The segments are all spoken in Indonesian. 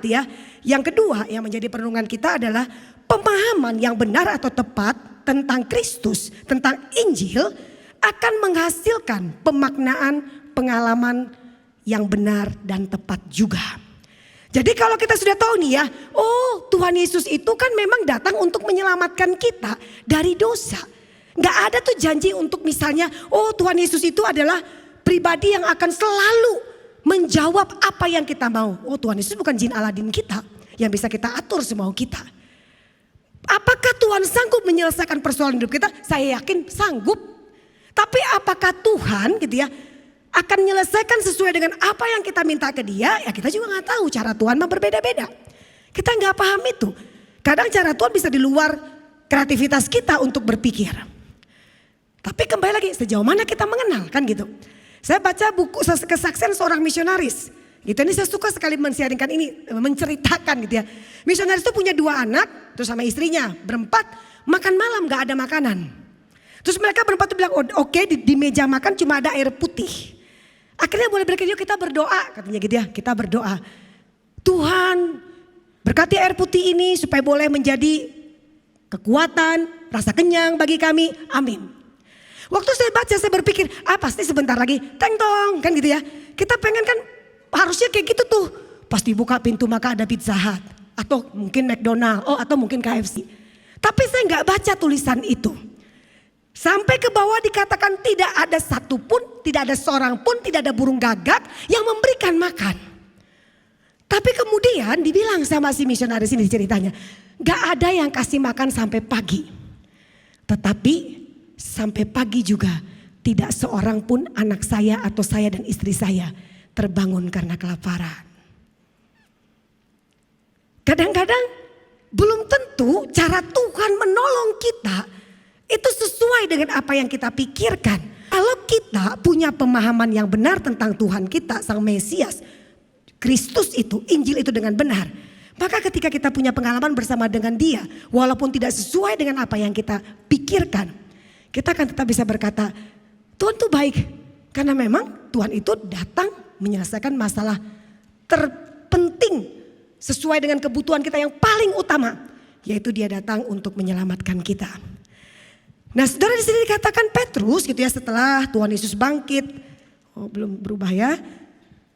gitu ya. Yang kedua yang menjadi perenungan kita adalah pemahaman yang benar atau tepat tentang Kristus, tentang Injil akan menghasilkan pemaknaan pengalaman yang benar dan tepat juga. Jadi kalau kita sudah tahu nih ya, oh Tuhan Yesus itu kan memang datang untuk menyelamatkan kita dari dosa. Gak ada tuh janji untuk misalnya, oh Tuhan Yesus itu adalah pribadi yang akan selalu menjawab apa yang kita mau. Oh Tuhan Yesus bukan jin Aladin kita yang bisa kita atur semau kita. Apakah Tuhan sanggup menyelesaikan persoalan hidup kita? Saya yakin sanggup. Tapi apakah Tuhan gitu ya akan menyelesaikan sesuai dengan apa yang kita minta ke dia? Ya kita juga gak tahu, cara Tuhan mah berbeda-beda. Kita gak paham itu. Kadang cara Tuhan bisa di luar kreativitas kita untuk berpikir. Tapi kembali lagi, sejauh mana kita mengenal kan gitu. Saya baca buku kesaksian seorang misionaris. Gitu, ini saya suka sekali mensiaringkan ini, menceritakan gitu ya. Misionaris itu punya 2 anak, terus sama istrinya berempat, makan malam gak ada makanan. Terus mereka berempat tuh bilang, oke, di meja makan cuma ada air putih. Akhirnya boleh berkata, yuk kita berdoa, katanya gitu ya, kita berdoa. Tuhan berkati air putih ini supaya boleh menjadi kekuatan, rasa kenyang bagi kami, amin. Waktu saya baca saya berpikir, pasti sebentar lagi teng tong kan gitu ya. Kita pengen kan harusnya kayak gitu tuh. Pas dibuka pintu maka ada Pizza Hut. Atau mungkin McDonald, atau mungkin KFC. Tapi saya gak baca tulisan itu. Sampai ke bawah dikatakan tidak ada satupun, tidak ada seorang pun, tidak ada burung gagak yang memberikan makan. Tapi kemudian dibilang sama si misionaris ini ceritanya, gak ada yang kasih makan sampai pagi. Tetapi sampai pagi juga tidak seorang pun anak saya atau saya dan istri saya terbangun karena kelaparan. Kadang-kadang belum tentu cara Tuhan menolong kita itu sesuai dengan apa yang kita pikirkan. Kalau kita punya pemahaman yang benar tentang Tuhan kita, Sang Mesias, Kristus itu, Injil itu dengan benar. Maka ketika kita punya pengalaman bersama dengan dia, walaupun tidak sesuai dengan apa yang kita pikirkan, kita akan tetap bisa berkata, Tuhan tuh baik. Karena memang Tuhan itu datang menyelesaikan masalah terpenting sesuai dengan kebutuhan kita yang paling utama. Yaitu dia datang untuk menyelamatkan kita. Nah saudara di sini dikatakan Petrus gitu ya setelah Tuhan Yesus bangkit. Oh belum berubah ya.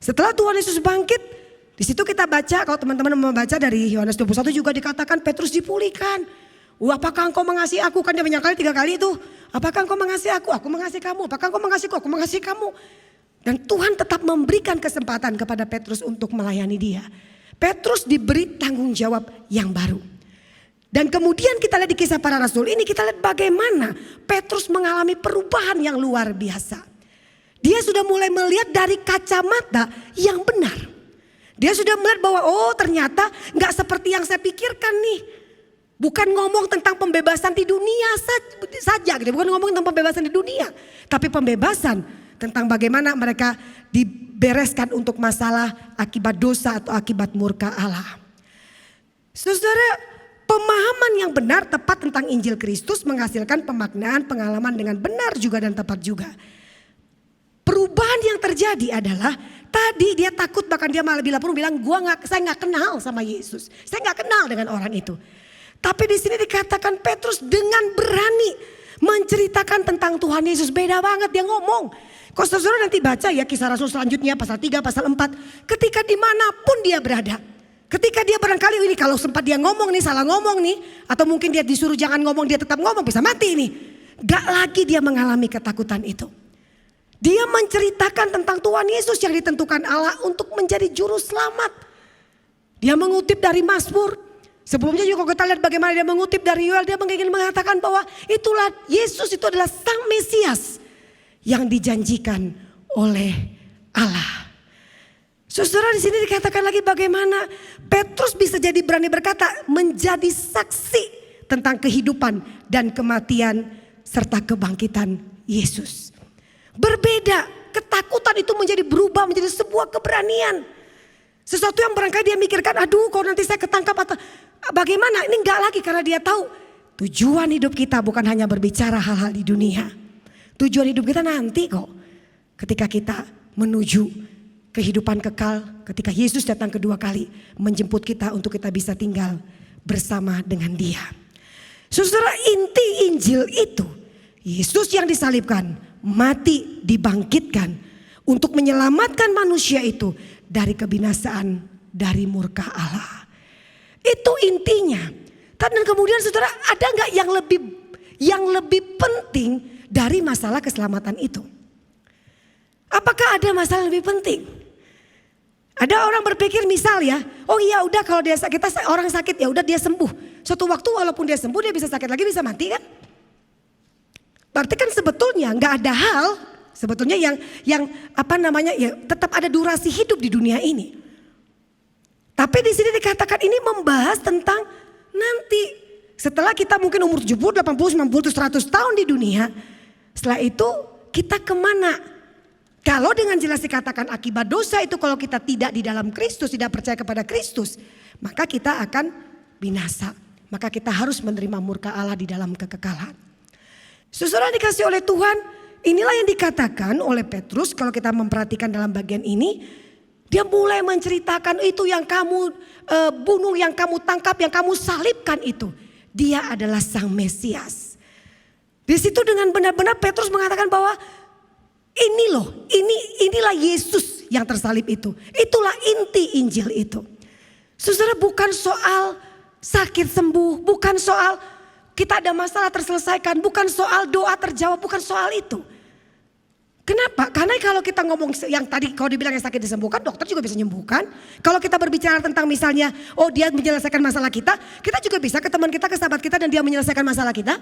Setelah Tuhan Yesus bangkit, di situ kita baca, kalau teman-teman membaca dari Yohanes 21 juga dikatakan Petrus dipulihkan. Apakah engkau mengasihi aku? Kan dia menyangkali 3 kali itu. Apakah engkau mengasihi aku? Aku mengasihi kamu. Apakah engkau mengasihiku? Aku mengasihi kamu. Dan Tuhan tetap memberikan kesempatan kepada Petrus untuk melayani dia. Petrus diberi tanggung jawab yang baru. Dan kemudian kita lihat di Kisah Para Rasul ini, kita lihat bagaimana Petrus mengalami perubahan yang luar biasa. Dia sudah mulai melihat dari kacamata yang benar. Dia sudah melihat bahwa ternyata gak seperti yang saya pikirkan nih. Bukan ngomong tentang pembebasan di dunia saja gitu. Bukan ngomong tentang pembebasan di dunia. Tapi pembebasan tentang bagaimana mereka dibereskan untuk masalah akibat dosa atau akibat murka Allah. Saudara, pemahaman yang benar tepat tentang Injil Kristus menghasilkan pemaknaan pengalaman dengan benar juga dan tepat juga. Perubahan yang terjadi adalah tadi dia takut, bahkan dia malah bilang saya nggak kenal sama Yesus. Saya nggak kenal dengan orang itu. Tapi di sini dikatakan Petrus dengan berani menceritakan tentang Tuhan Yesus. Beda banget dia ngomong. Kalau saudara nanti baca ya Kisah Rasul selanjutnya pasal 3, pasal 4. Ketika dimanapun dia berada. Ketika dia barangkali ini kalau sempat dia ngomong nih, salah ngomong nih. Atau mungkin dia disuruh jangan ngomong, dia tetap ngomong, bisa mati nih. Gak lagi dia mengalami ketakutan itu. Dia menceritakan tentang Tuhan Yesus yang ditentukan Allah untuk menjadi juru selamat. Dia mengutip dari Mazmur. Sebelumnya juga kita lihat bagaimana dia mengutip dari Yoel. Dia ingin mengatakan bahwa itulah Yesus itu adalah Sang Mesias yang dijanjikan oleh Allah. Saudara di sini dikatakan lagi bagaimana Petrus bisa jadi berani berkata menjadi saksi tentang kehidupan dan kematian serta kebangkitan Yesus. Berbeda, ketakutan itu berubah menjadi sebuah keberanian. Sesuatu yang barangkali dia mikirkan, aduh kalau nanti saya ketangkap atau bagaimana. Ini enggak lagi karena dia tahu tujuan hidup kita bukan hanya berbicara hal-hal di dunia. Tujuan hidup kita nanti kok ketika kita menuju kehidupan kekal ketika Yesus datang kedua kali menjemput kita untuk kita bisa tinggal bersama dengan Dia. Saudara, inti Injil itu Yesus yang disalibkan, mati, dibangkitkan untuk menyelamatkan manusia itu dari kebinasaan, dari murka Allah. Itu intinya. Dan kemudian saudara, ada nggak yang lebih penting dari masalah keselamatan itu? Apakah ada masalah lebih penting? Ada orang berpikir misal ya, oh iya udah kalau orang sakit ya udah dia sembuh. Suatu waktu walaupun dia sembuh dia bisa sakit lagi, bisa mati kan? Berarti kan sebetulnya nggak ada hal sebetulnya yang ya tetap ada durasi hidup di dunia ini. Tapi di sini dikatakan ini membahas tentang nanti setelah kita mungkin umur 70, 80, 90, 100 tahun di dunia, setelah itu kita kemana? Kalau dengan jelas dikatakan akibat dosa itu kalau kita tidak di dalam Kristus, tidak percaya kepada Kristus, maka kita akan binasa. Maka kita harus menerima murka Allah di dalam kekekalan. Saudara dikasih oleh Tuhan, inilah yang dikatakan oleh Petrus kalau kita memperhatikan dalam bagian ini. Dia mulai menceritakan itu yang kamu bunuh, yang kamu tangkap, yang kamu salibkan itu. Dia adalah Sang Mesias. Di situ dengan benar-benar Petrus mengatakan bahwa inilah Yesus yang tersalib itu. Itulah inti Injil itu. Saudara, bukan soal sakit sembuh, bukan soal kita ada masalah terselesaikan, bukan soal doa terjawab, bukan soal itu. Kenapa? Karena kalau kita ngomong yang tadi kalau dibilang yang sakit disembuhkan, dokter juga bisa menyembuhkan. Kalau kita berbicara tentang misalnya, oh dia menyelesaikan masalah kita juga bisa ke teman kita, ke sahabat kita dan dia menyelesaikan masalah kita.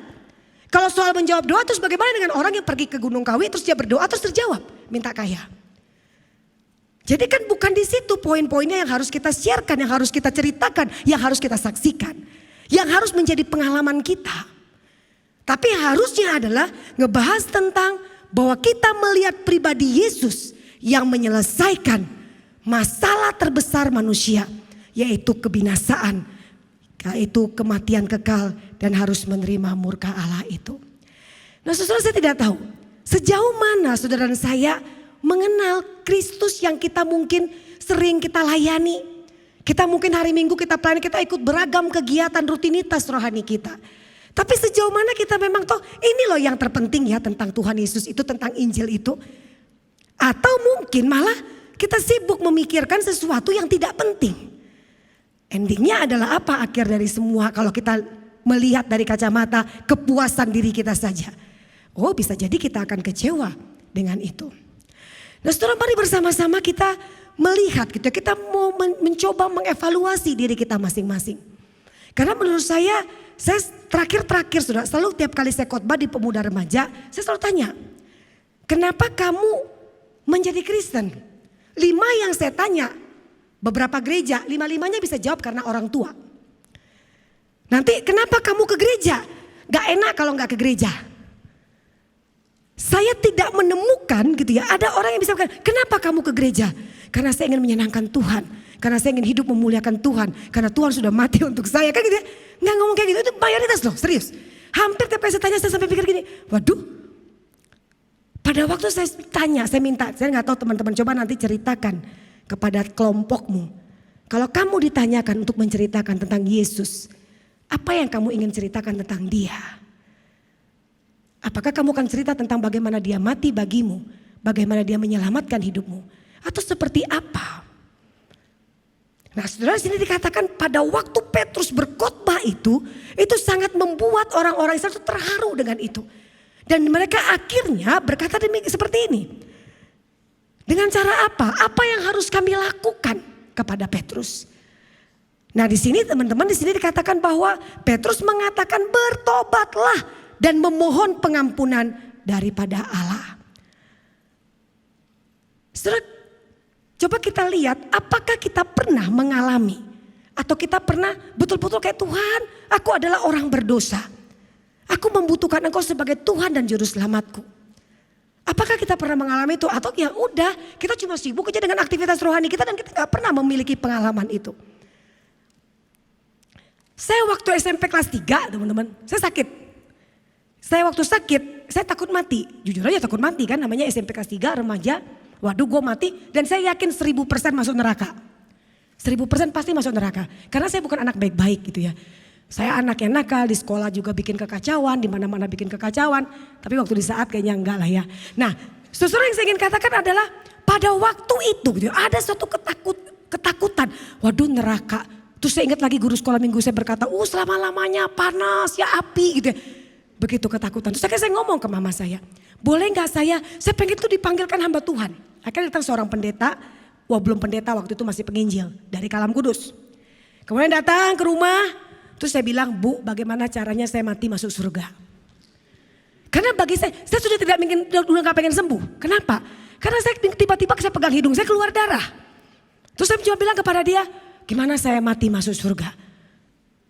Kalau soal menjawab doa, terus bagaimana dengan orang yang pergi ke Gunung Kawi terus dia berdoa terus terjawab, minta kaya. Jadi kan bukan di situ poin-poinnya yang harus kita siarkan, yang harus kita ceritakan, yang harus kita saksikan, yang harus menjadi pengalaman kita. Tapi harusnya adalah ngebahas tentang bahwa kita melihat pribadi Yesus yang menyelesaikan masalah terbesar manusia, yaitu kebinasaan, yaitu kematian kekal dan harus menerima murka Allah itu. Nah saudara, saya tidak tahu sejauh mana saudara dan saya mengenal Kristus yang kita mungkin sering kita layani. Kita mungkin hari Minggu kita pelayani, kita ikut beragam kegiatan rutinitas rohani kita. Tapi sejauh mana kita memang tahu ini loh yang terpenting ya tentang Tuhan Yesus itu, tentang Injil itu. Atau mungkin malah kita sibuk memikirkan sesuatu yang tidak penting. Endingnya adalah apa akhir dari semua kalau kita melihat dari kacamata kepuasan diri kita saja. Oh bisa jadi kita akan kecewa dengan itu. Nah saudara, mari bersama-sama kita melihat gitu, kita mau mencoba mengevaluasi diri kita masing-masing. Karena menurut saya terakhir saudara, selalu tiap kali saya khotbah di pemuda remaja, saya selalu tanya, kenapa kamu menjadi Kristen? 5 yang saya tanya, beberapa gereja, 5-5-nya bisa jawab karena orang tua. Nanti kenapa kamu ke gereja? Gak enak kalau gak ke gereja. Saya tidak menemukan gitu ya, ada orang yang bisa bilang, kenapa kamu ke gereja? Karena saya ingin menyenangkan Tuhan. Karena saya ingin hidup memuliakan Tuhan. Karena Tuhan sudah mati untuk saya. Kan gitu ya. Nggak ngomong kayak gitu. Itu mayoritas loh, serius. Hampir tiap kali saya tanya, saya sampai pikir gini. Waduh. Pada waktu saya tanya, saya minta. Saya nggak tahu teman-teman, coba nanti ceritakan kepada kelompokmu. Kalau kamu ditanyakan untuk menceritakan tentang Yesus. Apa yang kamu ingin ceritakan tentang Dia? Apakah kamu akan cerita tentang bagaimana Dia mati bagimu? Bagaimana Dia menyelamatkan hidupmu? Atau seperti apa? Nah saudara, sini dikatakan pada waktu Petrus berkhotbah itu sangat membuat orang-orang Israel terharu dengan itu. Dan mereka akhirnya berkata seperti ini. Dengan cara apa? Apa yang harus kami lakukan kepada Petrus? Nah di sini teman-teman, di sini dikatakan bahwa Petrus mengatakan bertobatlah dan memohon pengampunan daripada Allah. Saudara, coba kita lihat apakah kita pernah mengalami atau kita pernah betul-betul kayak Tuhan, aku adalah orang berdosa. Aku membutuhkan Engkau sebagai Tuhan dan Juru Selamatku. Apakah kita pernah mengalami itu atau ya udah kita cuma sibuk aja dengan aktivitas rohani kita dan kita gak pernah memiliki pengalaman itu. Saya waktu SMP kelas 3 teman-teman, saya sakit. Saya waktu sakit, saya takut mati. Jujur aja takut mati kan, namanya SMP kelas 3 remaja. Waduh gue mati dan saya yakin 1000% masuk neraka. 1000% pasti masuk neraka. Karena saya bukan anak baik-baik gitu ya. Saya anak yang nakal, di sekolah juga bikin kekacauan, di mana-mana bikin kekacauan. Tapi waktu di saat kayaknya enggak lah ya. Nah, saudara yang saya ingin katakan adalah pada waktu itu gitu, ada suatu ketakutan. Waduh neraka. Terus saya ingat lagi guru sekolah minggu saya berkata, selama-lamanya panas ya api gitu ya. Begitu ketakutan. Terus akhirnya saya ngomong ke mama saya, boleh gak saya pengen tuh dipanggilkan hamba Tuhan. Akhirnya datang seorang pendeta, belum pendeta waktu itu masih penginjil dari Kalam Kudus. Kemudian datang ke rumah, terus saya bilang, Bu bagaimana caranya saya mati masuk surga. Karena bagi saya sudah tidak ingin, udah gak pengen sembuh. Kenapa? Karena saya tiba-tiba saya pegang hidung, saya keluar darah. Terus saya cuma bilang kepada dia, gimana saya mati masuk surga?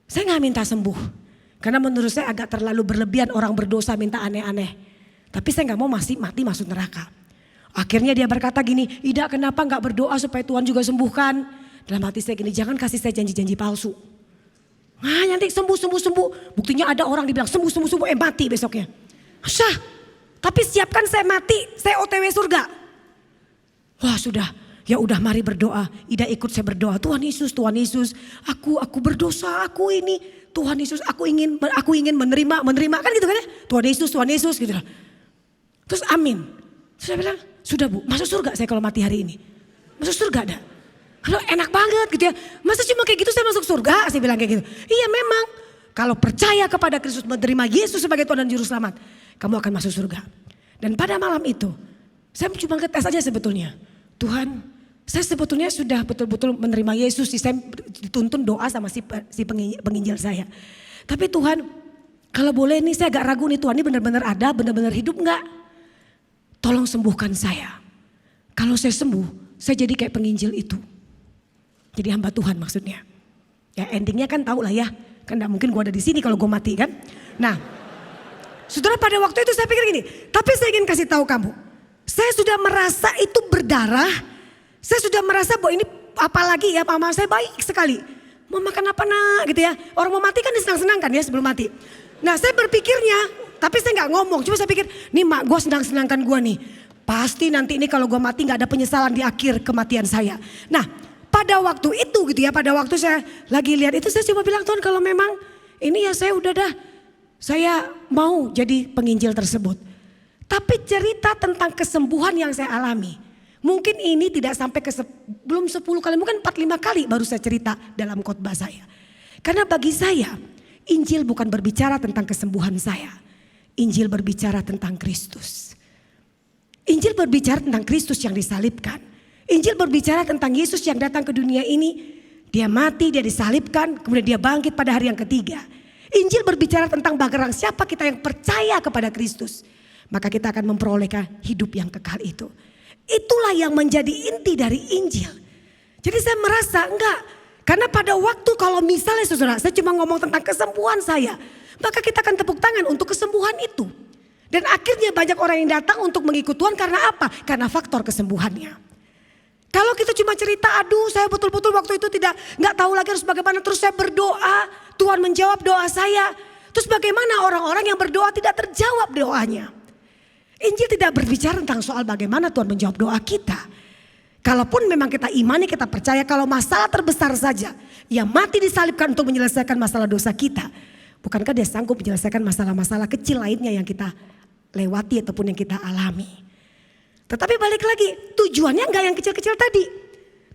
Saya gak minta sembuh. Karena menurut saya agak terlalu berlebihan orang berdosa minta aneh-aneh. Tapi saya gak mau mati masuk neraka. Akhirnya dia berkata gini, Ida kenapa gak berdoa supaya Tuhan juga sembuhkan? Dalam hati saya gini, jangan kasih saya janji-janji palsu. Nah nanti sembuh. Buktinya ada orang dibilang sembuh, mati besoknya. Syah, tapi siapkan saya mati, saya OTW surga. Wah sudah, ya udah mari berdoa. Ida ikut saya berdoa, Tuhan Yesus, aku berdosa, aku ini. Tuhan Yesus, aku ingin menerima kan gitu kan ya. Tuhan Yesus gitu lah. Terus amin. Terus saya bilang, sudah Bu, masuk surga saya kalau mati hari ini. Masuk surga dah. Kalau enak banget gitu ya. Masa cuma kayak gitu saya masuk surga? Saya bilang kayak gitu. Iya memang. Kalau percaya kepada Kristus, menerima Yesus sebagai Tuhan dan Juru Selamat, kamu akan masuk surga. Dan pada malam itu, saya cuma ngetes aja sebetulnya. Tuhan, saya sebetulnya sudah betul-betul menerima Yesus. Saya dituntun doa sama si penginjil saya. Tapi Tuhan, kalau boleh nih saya agak ragu nih Tuhan ini benar-benar ada, benar-benar hidup enggak? Tolong sembuhkan saya. Kalau saya sembuh, saya jadi kayak penginjil itu. Jadi hamba Tuhan maksudnya. Ya endingnya kan tahu lah ya. Kan gak mungkin gue ada di sini kalau gue mati kan. Nah, saudara pada waktu itu saya pikir gini. Tapi saya ingin kasih tahu kamu. Saya sudah merasa itu berdarah. Saya sudah merasa bahwa ini apalagi ya mama saya baik sekali. Mau makan apa nak gitu ya. Orang mau mati kan disenang-senangkan ya sebelum mati. Nah saya berpikirnya, tapi saya gak ngomong. Cuma saya pikir, nih mak gue senang-senangkan gue nih. Pasti nanti ini kalau gue mati gak ada penyesalan di akhir kematian saya. Nah pada waktu itu gitu ya, pada waktu saya lagi lihat itu saya cuma bilang Tuhan kalau memang ini ya saya udah dah. Saya mau jadi penginjil tersebut. Tapi cerita tentang kesembuhan yang saya alami. Mungkin ini tidak sampai belum 10 kali, mungkin 4-5 kali baru saya cerita dalam khotbah saya. Karena bagi saya, Injil bukan berbicara tentang kesembuhan saya. Injil berbicara tentang Kristus. Injil berbicara tentang Kristus yang disalibkan. Injil berbicara tentang Yesus yang datang ke dunia ini. Dia mati, dia disalibkan, kemudian dia bangkit pada hari yang ketiga. Injil berbicara tentang barang siapa kita yang percaya kepada Kristus. Maka kita akan memperolehkan hidup yang kekal itu. Itulah yang menjadi inti dari Injil. Jadi saya merasa enggak. Karena pada waktu kalau misalnya saudara, saya cuma ngomong tentang kesembuhan saya. Maka kita akan tepuk tangan untuk kesembuhan itu. Dan akhirnya banyak orang yang datang untuk mengikut Tuhan karena apa? Karena faktor kesembuhannya. Kalau kita cuma cerita, aduh saya betul-betul waktu itu nggak tahu lagi harus bagaimana. Terus saya berdoa, Tuhan menjawab doa saya. Terus bagaimana orang-orang yang berdoa tidak terjawab doanya? Injil tidak berbicara tentang soal bagaimana Tuhan menjawab doa kita. Kalaupun memang kita imani, kita percaya kalau masalah terbesar saja. Yang mati disalibkan untuk menyelesaikan masalah dosa kita. Bukankah dia sanggup menyelesaikan masalah-masalah kecil lainnya yang kita lewati ataupun yang kita alami. Tetapi balik lagi, tujuannya enggak yang kecil-kecil tadi.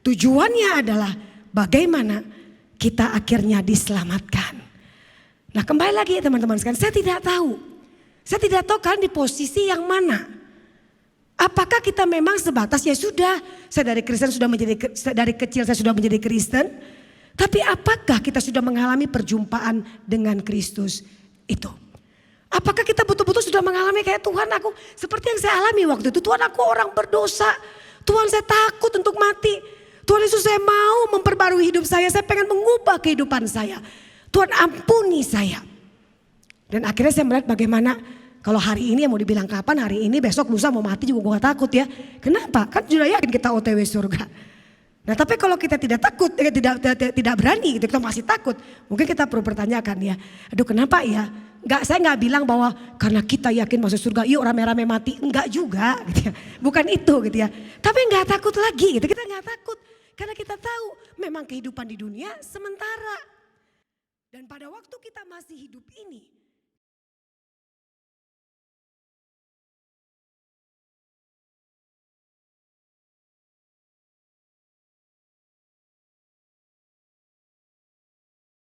Tujuannya adalah bagaimana kita akhirnya diselamatkan. Nah kembali lagi teman-teman sekalian, saya tidak tahu. Saya tidak tahu kalian di posisi yang mana. Apakah kita memang sebatas ya sudah, saya dari Kristen dari kecil saya sudah menjadi Kristen. Tapi apakah kita sudah mengalami perjumpaan dengan Kristus itu? Apakah kita betul-betul sudah mengalami kayak Tuhan aku seperti yang saya alami waktu itu. Tuhan aku orang berdosa. Tuhan saya takut untuk mati. Tuhan Yesus saya mau memperbarui hidup saya. Saya pengen mengubah kehidupan saya. Tuhan ampuni saya. Dan akhirnya saya melihat bagaimana kalau hari ini mau dibilang kapan, hari ini besok lusa mau mati juga gue gak takut ya. Kenapa? Kan sudah yakin kita OTW surga. Nah tapi kalau kita tidak takut, tidak berani gitu, kita masih takut. Mungkin kita perlu pertanyakan ya. Aduh kenapa ya? Saya nggak bilang bahwa karena kita yakin masuk surga, yuk rame-rame mati. Enggak juga gitu ya. Bukan itu gitu ya. Tapi nggak takut lagi gitu, kita nggak takut. Karena kita tahu memang kehidupan di dunia sementara. Dan pada waktu kita masih hidup ini,